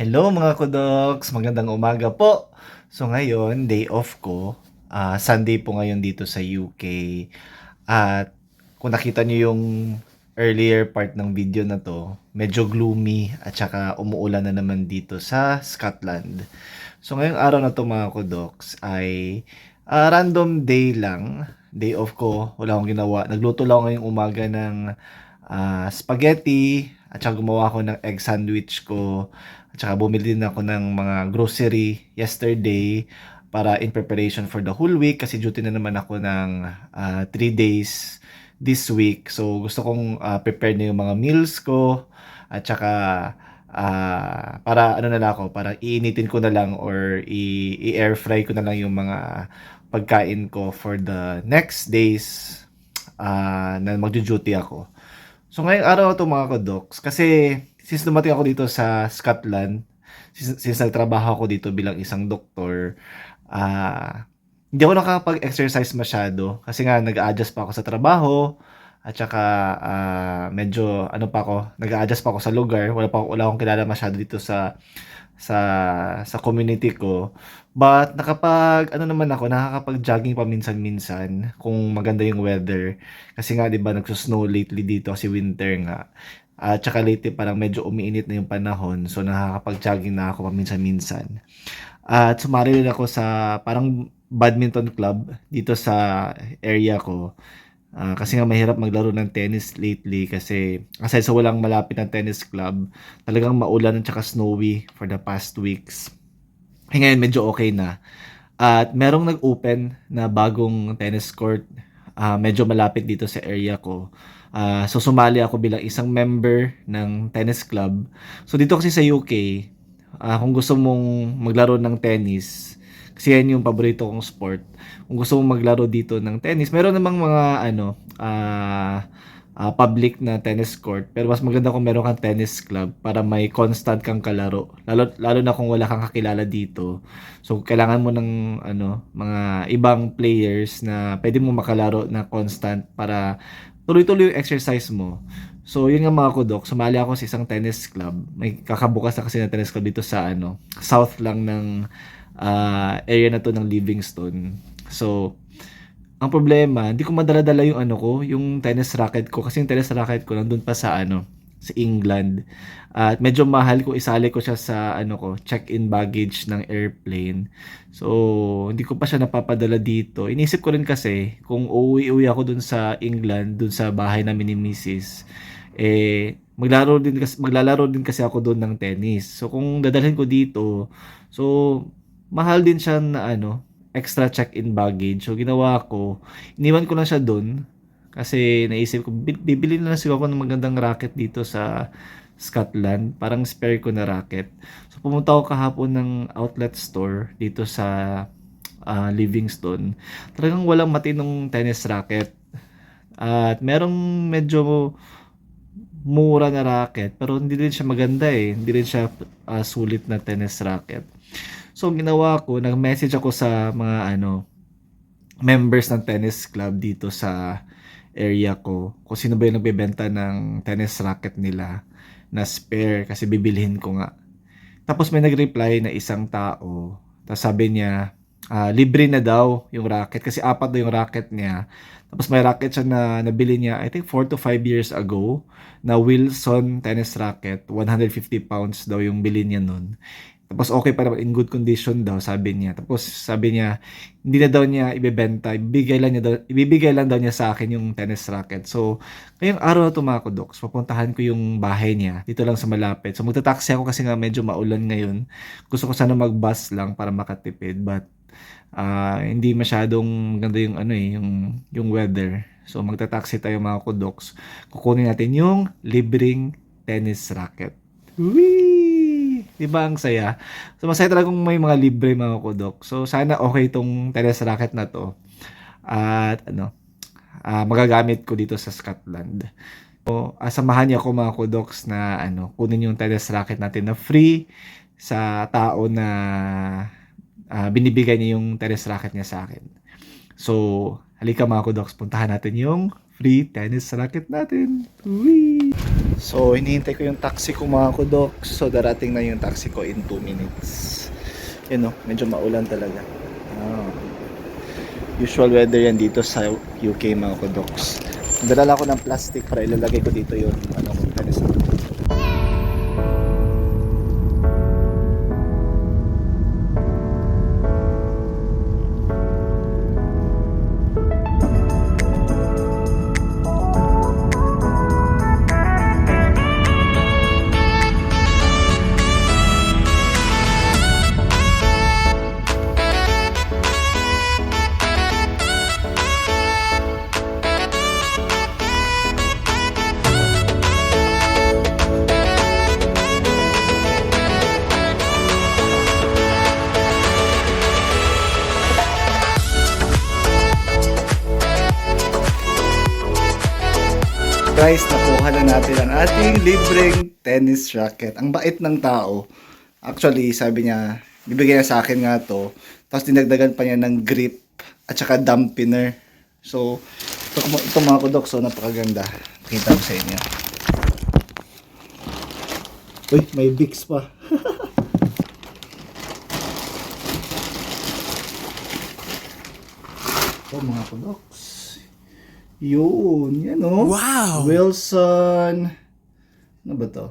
Hello mga kudoks, magandang umaga po. So ngayon, day off ko. Sunday po ngayon dito sa UK. At kung nakita niyo yung earlier part ng video na to, medyo gloomy at saka umuulan na naman dito sa Scotland. So ngayong araw na to mga kudoks ay random day lang. Day off ko, wala akong ginawa. Nagluto lang ako ngayong umaga ng spaghetti at saka gumawa ako ng egg sandwich ko. At saka bumili din ako ng mga grocery yesterday para in preparation for the whole week kasi duty na naman ako ng 3 days this week. So gusto kong prepare na yung mga meals ko at saka para ano na lang ako, para iinitin ko na lang or i-air fry ko na lang yung mga pagkain ko for the next days na magjo-duty ako. So ngayong araw na 'to mga ka-docs, kasi since dumating ako dito sa Scotland, since nagtrabaho ako dito bilang isang doktor, hindi ako nakakapag-exercise masyado kasi nga nag-a-adjust pa ako sa trabaho at saka medyo ano pa ako, nag-a-adjust pa ako sa lugar. Wala akong kilala masyado dito sa sa community ko. But nakapag-ano naman ako, nakakapag-jogging paminsan-minsan kung maganda yung weather. Kasi nga 'di ba nagso-snow lately dito kasi winter nga. At saka lately parang medyo umiinit na yung panahon, so nakakapag-jogging na ako paminsan-minsan. At sumali rin ako sa parang badminton club dito sa area ko. Kasi nga mahirap maglaro ng tennis lately kasi aside sa walang malapit na tennis club, talagang maulan at saka snowy for the past weeks. Ngayon medyo okay na. At merong nag-open na bagong tennis court, medyo malapit dito sa area ko. So sumali ako bilang isang member ng tennis club. So dito kasi sa UK, kung gusto mong maglaro ng tennis, kasi yan yung paborito kong sport. Kung gusto mong maglaro dito ng tennis, meron namang mga ano, public na tennis court. Pero mas maganda kung meron kang tennis club para may constant kang kalaro. Lalo na kung wala kang kakilala dito. So kailangan mo ng ano, mga ibang players na pwede mo makalaro na constant para tuloy-tuloy yung exercise mo. So yun nga mga kudok, sumali ako sa isang tennis club. May kakabukas na kasi na tennis club dito sa ano, south lang ng area na to ng Livingston. So ang problema, hindi ko madala-dala yung ano ko, yung tennis racket ko kasi yung tennis racket ko nandun pa sa ano, sa England. At medyo mahal ko isali ko siya sa ano ko, check-in baggage ng airplane. So, hindi ko pa siya napapadala dito. Inisip ko rin kasi kung uuwi-uwi ako dun sa England, dun sa bahay namin ni Mrs. Maglalaro din kasi ako doon ng tennis. So kung dadalhin ko dito, so mahal din siya na ano, extra check-in baggage. So ginawa ko, iniwan ko lang siya doon kasi naisip ko bibili na lang siguro ako ng magandang racket dito sa Scotland, parang spare ko na racket. So pumunta ako kahapon ng outlet store dito sa Livingston. Talagang walang matinong tennis racket. At merong medyo mura na racket pero hindi rin siya maganda eh. Hindi rin siya sulit na tennis racket. So ang ginawa ko, nag-message ako sa mga ano, members ng tennis club dito sa area ko. Kung sino ba yung nagbebenta ng tennis racket nila na spare kasi bibilhin ko nga. Tapos may nag-reply na isang tao. Tapos sabi niya, libre na daw yung racket kasi apat daw yung racket niya. Tapos may racket siya na nabili niya, I think 4 to 5 years ago, na Wilson tennis racket. 150 pounds daw yung bili niya nun. Tapos okay pa naman, in good condition daw, sabi niya. Tapos sabi niya, hindi na daw niya ibebenta, ibibigay lang daw niya sa akin yung tennis racket. So, ngayong araw na ito mga kudoks, pupuntahan ko yung bahay niya, dito lang sa malapit. So, magta-taxi ako kasi nga medyo maulan ngayon. Gusto ko sana mag-bus lang para makatipid, but hindi masyadong ganda yung ano eh, yung weather. So, magta-taxi tayo mga kudoks. Kukunin natin yung libreng tennis racket. Whee! 'Di ba ang saya? So masaya talaga kung may mga libre mga kudok. So sana okay 'tong tennis racket na 'to at ano, magagamit ko dito sa Scotland. So, samahan niyo ako mga kudoks na ano, kunin yung tennis racket natin na free sa tao na binibigay niya yung tennis racket niya sa akin. So, halika mga kudoks, puntahan natin yung free tennis racket natin. Whee! So, hinihintay ko yung taxi ko mga kudoks. So, darating na yung taxi ko in 2 minutes. Yun o, medyo maulan talaga. Usual weather yan dito sa UK mga kudoks. Dalala ko ng plastic para ilalagay ko dito yung tennis racket. Guys, nakuha na natin ang ating libreng tennis racket. Ang bait ng tao. Actually, sabi niya, bibigyan niya sa akin nga to. Tapos dinagdagan pa niya ng grip at saka dampener. So, ito mga kudoks, so napakaganda. Pakita ko sa inyo. Uy, may Vicks pa. Ito mga kudoks. Yun, yan o. Wow! Wilson, ano ba to?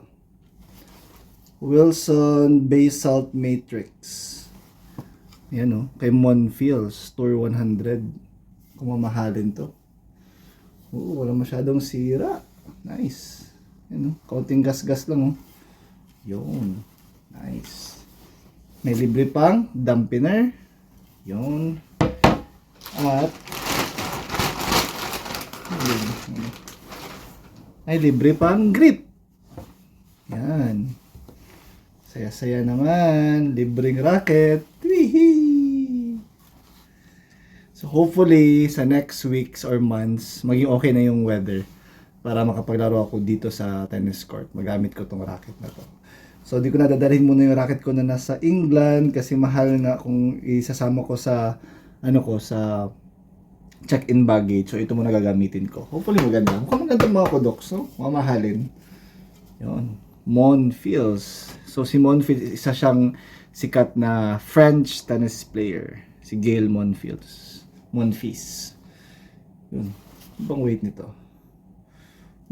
Wilson Basalt Matrix. Yan o, kay Monfils, Tour 100. Kung mamahalin to. Oo, wala masyadong sira. Nice. Yan o, kaunting gas-gas lang o. Yun, nice. May libre pang dampener. Yun. At ay libre pang grip. Yan. Saya-saya naman. Libreng racket. Wee! So hopefully sa next weeks or months maging okay na yung weather para makapaglaro ako dito sa tennis court. Magamit ko tong racket na to. So di ko na dadalhin muna yung racket ko na nasa England kasi mahal nga kung isasama ko sa sa check-in baggage. So, ito muna gagamitin ko. Hopefully maganda. Mukhang maganda mga kudoks, no? Mamahalin. Yun. Monfils. So, si Monfils, isa siyang sikat na French tennis player. Si Gael Monfils. Monfils. Yun. Ano bang weight nito?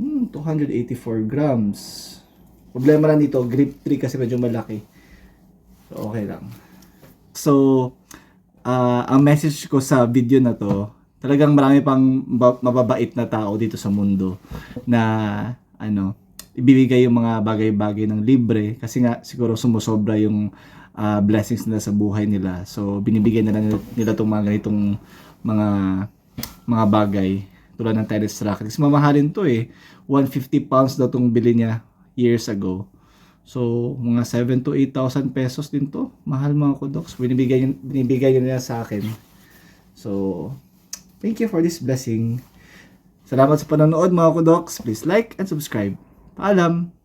284 grams. Problema lang dito, grip 3 kasi medyo malaki. So, okay lang. So, ang message ko sa video na to, talagang marami pang mababait na tao dito sa mundo na ibibigay yung mga bagay-bagay ng libre kasi nga siguro sumusobra yung blessings nila sa buhay nila. So binibigyan nila itong mga ganitong mga bagay tulad ng tennis racket. Kasi mamahalin to eh. 150 pounds daw itong bili niya years ago. So mga 7 to 8,000 pesos din to. Mahal mga kudoks. Binibigay nila sa akin. So thank you for this blessing. Salamat sa panonood mga kudoks. Please like and subscribe. Paalam!